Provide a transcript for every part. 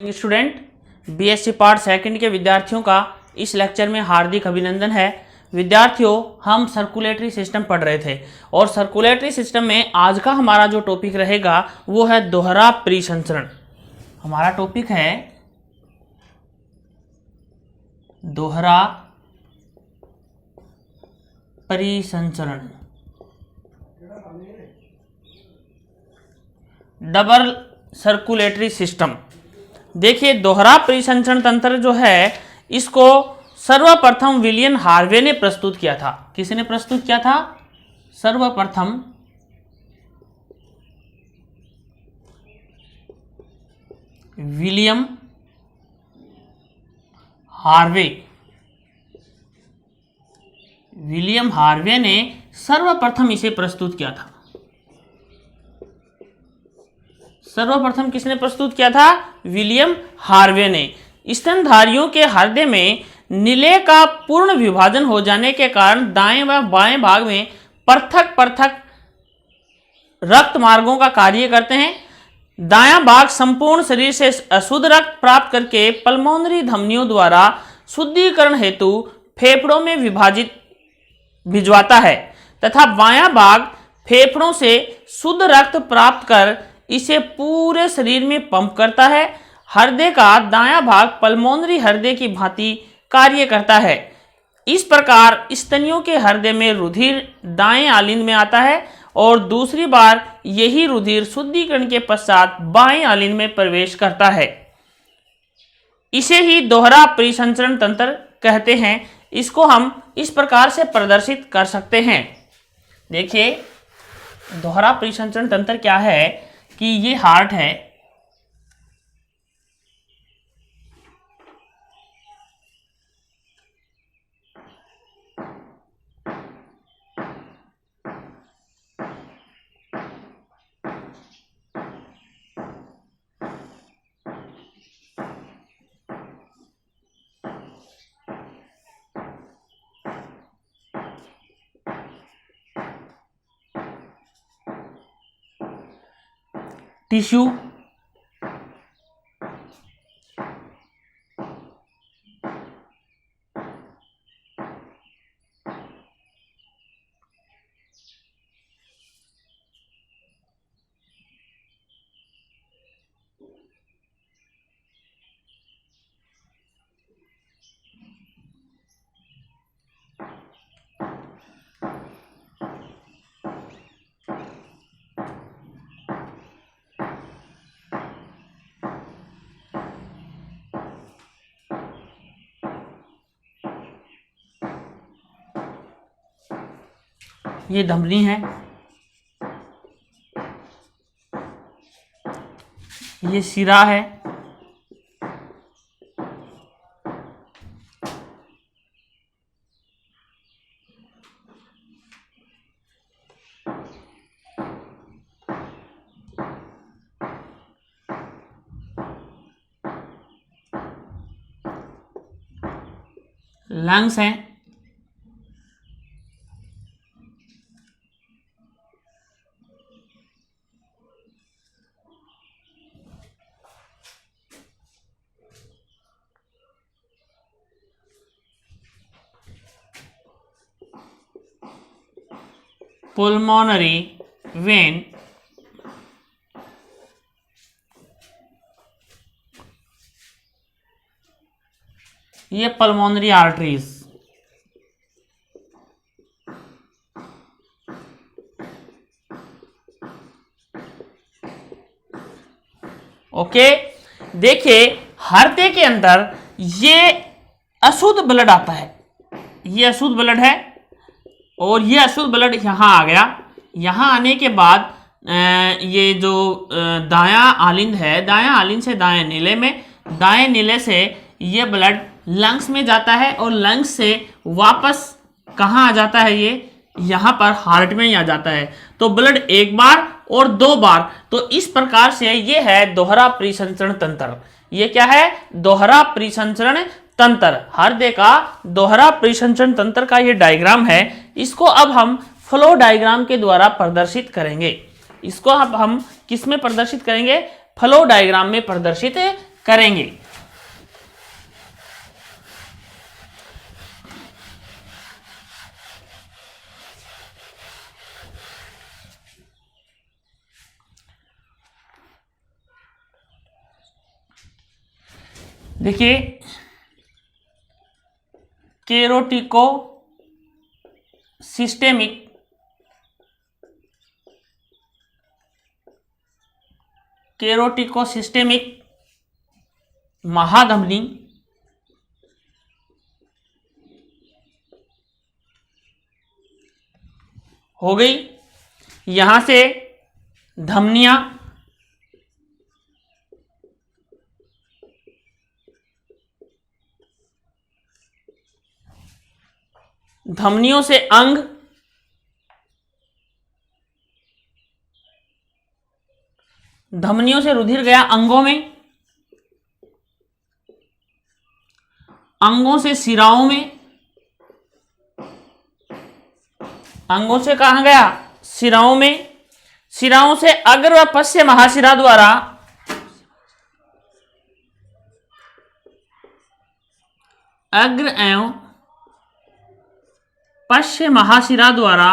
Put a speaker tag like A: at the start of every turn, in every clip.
A: Student BSc part second के विद्यार्थियों का इस लेक्चर में हार्दिक अभिनंदन है। विद्यार्थियों, हम सर्कुलेटरी सिस्टम पढ़ रहे थे और सर्कुलेटरी सिस्टम में आज का हमारा जो टॉपिक रहेगा वो है दोहरा परिसंचरण। हमारा टॉपिक है दोहरा परिसंचरण, डबल सर्कुलेटरी सिस्टम। देखिए, दोहरा परिसंचरण तंत्र जो है इसको सर्वप्रथम विलियम हार्वे ने प्रस्तुत किया था। किसने प्रस्तुत किया था? सर्वप्रथम विलियम हार्वे। विलियम हार्वे ने सर्वप्रथम इसे प्रस्तुत किया था। सर्वप्रथम किसने प्रस्तुत किया था? विलियम हार्वे ने। स्तनधारियों के हृदय में नीले का पूर्ण विभाजन हो जाने के कारण दाएं व बाएं भाग में पृथक पृथक रक्त मार्गों का कार्य करते हैं। दायां भाग संपूर्ण शरीर से अशुद्ध रक्त प्राप्त करके पल्मोनरी धमनियों द्वारा शुद्धिकरण हेतु फेफड़ों में भिजवाता है तथा बायां भाग फेफड़ों से शुद्ध रक्त प्राप्त कर इसे पूरे शरीर में पंप करता है। हृदय का दायां भाग पल्मोनरी हृदय की भांति कार्य करता है। इस प्रकार स्तनियों के हृदय में रुधिर दाएं आलिंद में आता है और दूसरी बार यही रुधिर शुद्धिकरण के पश्चात बाएं आलिंद में प्रवेश करता है। इसे ही दोहरा परिसंचरण तंत्र कहते हैं। इसको हम इस प्रकार से प्रदर्शित कर सकते हैं। देखिए, दोहरा परिसंचरण तंत्र क्या है कि ये हार्ट है, टिश्यू, ये धमनी है, ये सिरा है, लंग्स हैं, पुल्मोनरी वेन, ये पल्मोनरी आर्टरीज, ओके। देखिए, हृदय के अंदर ये अशुद्ध ब्लड आता है, ये अशुद्ध ब्लड है और ये अशुद्ध ब्लड यहाँ आ गया। यहाँ आने के बाद ये जो दायां आलिंद है, दायां आलिंद से दाएं नीले में, दाएं नीले से ये ब्लड लंग्स में जाता है और लंग्स से वापस कहाँ आ जाता है? ये यहाँ पर हार्ट में ही आ जाता है। तो ब्लड एक बार और दो बार, तो इस प्रकार से ये है दोहरा परिसंचरण तंत्र। ये क्या है? दोहरा परिसंचरण तंत्र। हृदय का दोहरा परिसंचरण तंत्र का ये डायग्राम है। इसको अब हम फ्लो डायग्राम के द्वारा प्रदर्शित करेंगे। इसको अब हम किस में प्रदर्शित करेंगे? फ्लो डायग्राम में प्रदर्शित करेंगे। देखिए केरोटिको सिस्टेमिक महाधमनी हो गई। यहां से धमनियां धमनियों से अंग, धमनियों से रुधिर गया अंगों में, अंगों से शिराओं में, अंगों से कहां गया? शिराओं में, शिराओं से अग्र व पश्च महाशिरा द्वारा अग्र एवं पश्च महाशिरा द्वारा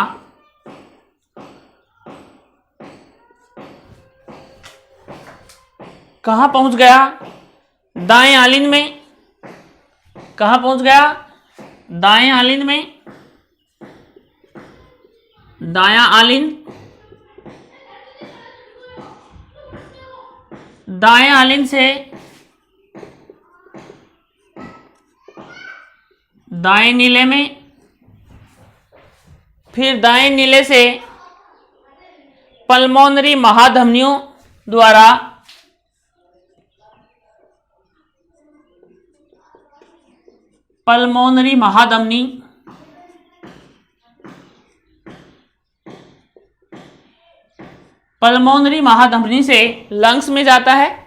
A: कहां पहुंच गया? दाएं आलिंद में। कहां पहुंच गया? दाएं आलिंद में। दायां आलिंद, दाएं आलिंद से दाएं नीले में, फिर दाएं नीले से पल्मोनरी महाधमनियों द्वारा पल्मोनरी महाधमनी, पल्मोनरी महाधमनी से लंग्स में जाता है।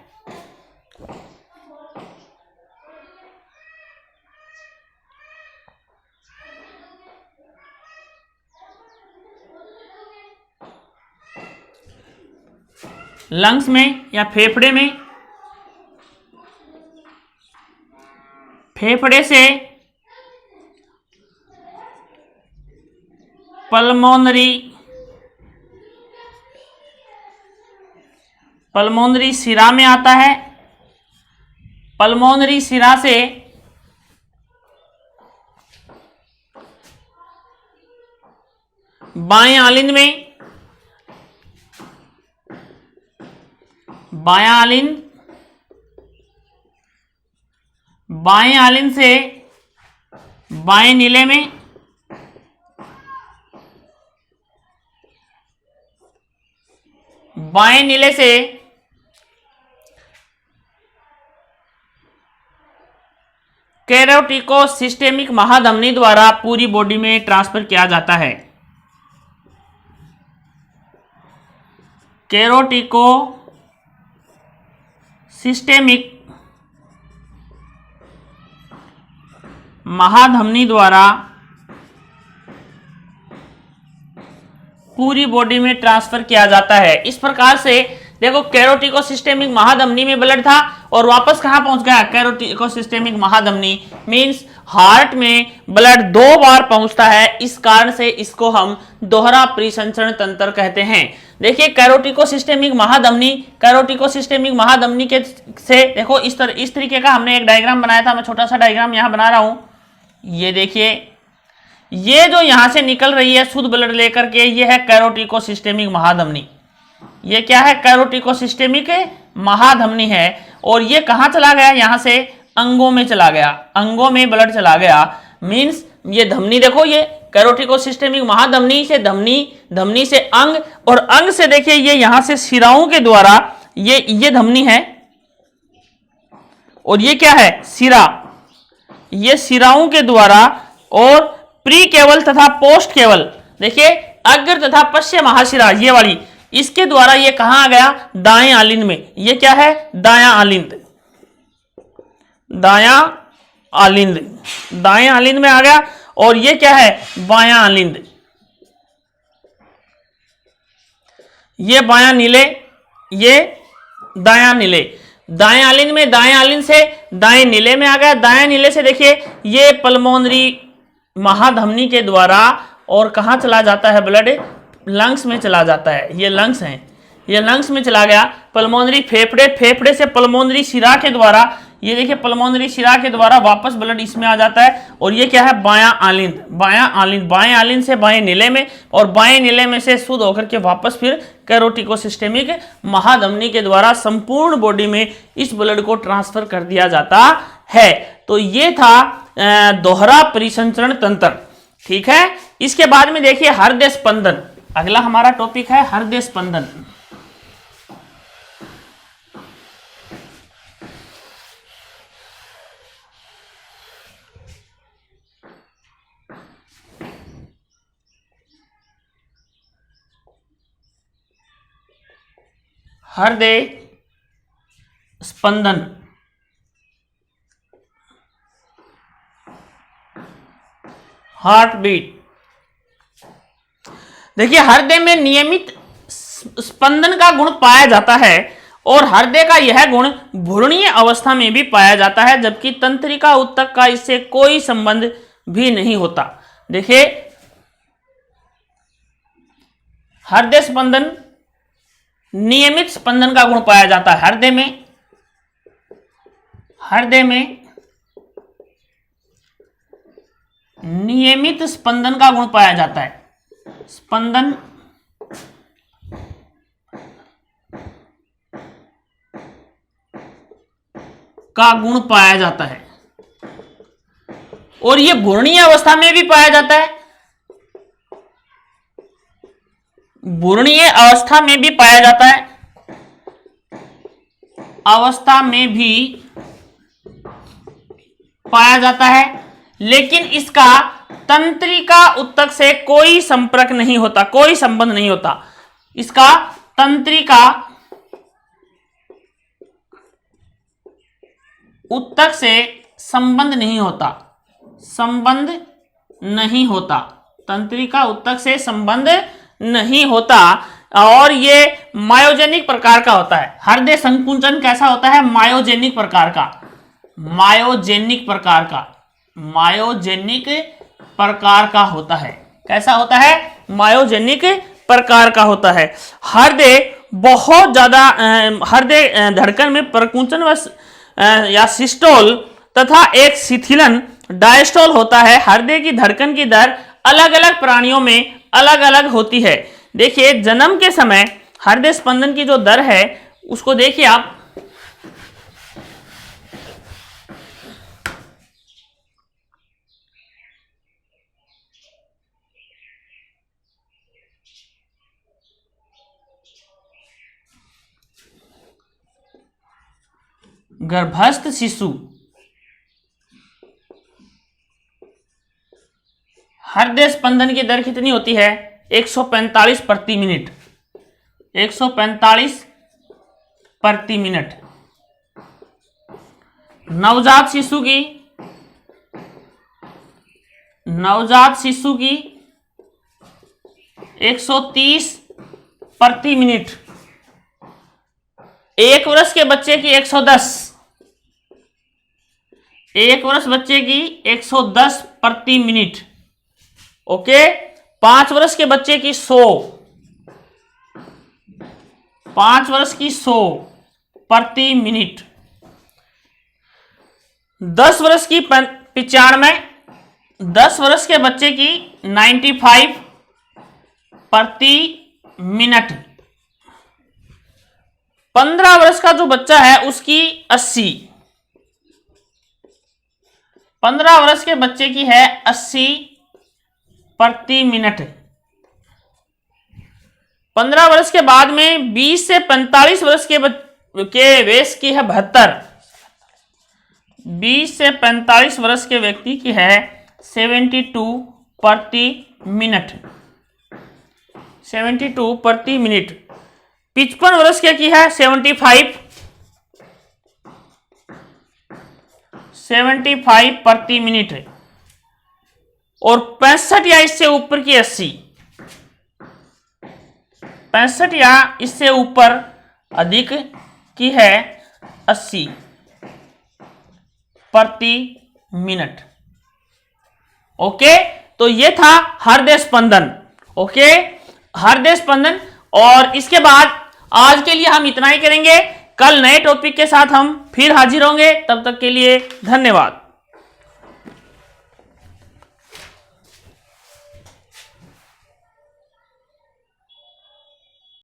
A: लंग्स में या फेफड़े में, फेफड़े से पल्मोनरी शिरा में आता है। पल्मोनरी शिरा से बाएं आलिंद में, बायां आलिंद, बाएं आलिंद से बाएं नीले में, बाएं नीले से कैरोटिको सिस्टेमिक महाधमनी द्वारा पूरी बॉडी में ट्रांसफर किया जाता है। कैरोटिको सिस्टेमिक महाधमनी द्वारा पूरी बॉडी में ट्रांसफर किया जाता है। इस प्रकार से देखो कैरोटिको सिस्टेमिक महाधमनी में ब्लड था और वापस कहां पहुंच गया? कैरोटिको सिस्टेमिक महाधमनी मींस हार्ट में ब्लड 2 बार पहुंचता है। इस कारण से इसको हम दोहरा परिसंचरण तंत्र कहते हैं। देखिए कैरोटिको सिस्टेमिक महाधमनी, कैरोटिको सिस्टेमिक महाधमनी के से देखो इस तरीके का हमने एक डायग्राम बनाया था। मैं छोटा सा डायग्राम यहां बना रहा हूं। ये देखिए, ये जो यहां से निकल रही है शुद्ध ब्लड लेकर के, ये है कैरोटिको सिस्टेमिक महाधमनी। ये क्या है? कैरोटिको सिस्टेमिक महाधमनी है। और ये कहां चला गया? यहां से अंगों में चला गया, अंगों में ब्लड चला गया। मींस ये धमनी देखो, ये कैरोटिको सिस्टेमिक महाधमनी से धमनी से अंग, और अंग से देखिए ये यहां से शिराओं के द्वारा ये धमनी है और ये क्या है? शिरा। ये शिराओं के द्वारा और प्री केवल तथा पोस्ट केवल, देखिए अग्र तथा पश्च महाशिरा ये वाली, इसके द्वारा ये कहां आ गया? दाएं आलिंद में। ये क्या है? दायां आलिंद, दायां आलिंद, दाएं आलिंद में आ गया। और ये क्या है? बायां आलिंद। ये बायां नीले, ये दायां नीले। दाएं आलिन में, दाएं आलिन से दाएं नीले में आ गया। दाएं नीले से देखिए ये पल्मोनरी महाधमनी के द्वारा और कहाँ चला जाता है ब्लड, लंग्स में चला जाता है। ये लंग्स हैं, ये लंग्स में चला गया। पल्मोनरी फेफड़े, फेफड़े से पल्मोनरी शिरा के द्वारा, ये देखिए पल्मोनरी शिरा के द्वारा वापस ब्लड इसमें आ जाता है। और ये क्या है, बायां आलिन, बायां आलिन, बाएं आलिन से बाएं नीले में, और बाएं नीले में से शुद्ध होकर के वापस फिर कैरोटिकोसिस्टेमिक महाधमनी के द्वारा संपूर्ण बॉडी में इस ब्लड को ट्रांसफर कर दिया जाता है। तो ये था दोहरा परिसंचरण तंत्र। ठीक है, इसके बाद में देखिए हृदय स्पंदन, अगला हमारा टॉपिक है हृदय स्पंदन। हृदय स्पंदन, हार्ट बीट। देखिए हृदय में नियमित स्पंदन का गुण पाया जाता है और हृदय का यह गुण भ्रूणीय अवस्था में भी पाया जाता है, जबकि तंत्रिका ऊतक का इससे कोई संबंध भी नहीं होता। देखिए हृदय स्पंदन, नियमित स्पंदन का गुण पाया जाता है हृदय में, हृदय में नियमित स्पंदन का गुण पाया जाता है। स्पंदन का गुण पाया जाता है और यह भ्रूणीय अवस्था में भी पाया जाता है, भ्रूणीय अवस्था में भी पाया जाता है, अवस्था में भी पाया जाता है, लेकिन इसका तंत्रिका ऊतक से कोई संपर्क नहीं होता, कोई संबंध नहीं होता। इसका तंत्रिका ऊतक से संबंध नहीं होता, संबंध नहीं होता, तंत्रिका ऊतक से संबंध नहीं होता। और ये मायोजेनिक प्रकार का होता है। हृदय संकुचन कैसा होता है, मायोजेनिक प्रकार का, मायोजेनिक प्रकार का, मायोजेनिक प्रकार का होता है। कैसा होता है, मायोजेनिक प्रकार का होता है। हृदय बहुत ज्यादा, हृदय धड़कन में प्रकुंचन या सिस्टोल तथा एक शिथिलन डायस्टोल होता है। हृदय की धड़कन की दर अलग अलग प्राणियों में अलग अलग होती है। देखिए जन्म के समय हृदय स्पंदन की जो दर है उसको देखिए आप, गर्भस्थ शिशु हृदय स्पंदन की दर कितनी होती है, 145 प्रति मिनट, 145 प्रति मिनट। नवजात शिशु की, नवजात शिशु की 130 प्रति मिनट। 1 वर्ष के बच्चे की 110, 1 वर्ष बच्चे की 110 प्रति मिनट। ओके, 5 वर्ष के बच्चे की 100, 5 वर्ष की 100 प्रति मिनट। 10 वर्ष की 95, 10 वर्ष के बच्चे की 95 प्रति मिनट। 15 वर्ष का जो बच्चा है उसकी 80, 15 वर्ष के बच्चे की है 80 प्रति मिनट। 15 वर्ष के बाद में 20 से 45 वर्ष के वयस की है 72, 20 से 45 वर्ष के व्यक्ति की है 72 प्रति मिनट, 72 प्रति मिनट। 55 वर्ष के की है 75, 75 प्रति मिनट। और 65 या इससे ऊपर की 80, 65 या इससे ऊपर अधिक की है 80 प्रति मिनट। ओके, तो ये था हृदय स्पंदन। ओके, हृदय स्पंदन। और इसके बाद आज के लिए हम इतना ही करेंगे। कल नए टॉपिक के साथ हम फिर हाजिर होंगे। तब तक के लिए धन्यवाद।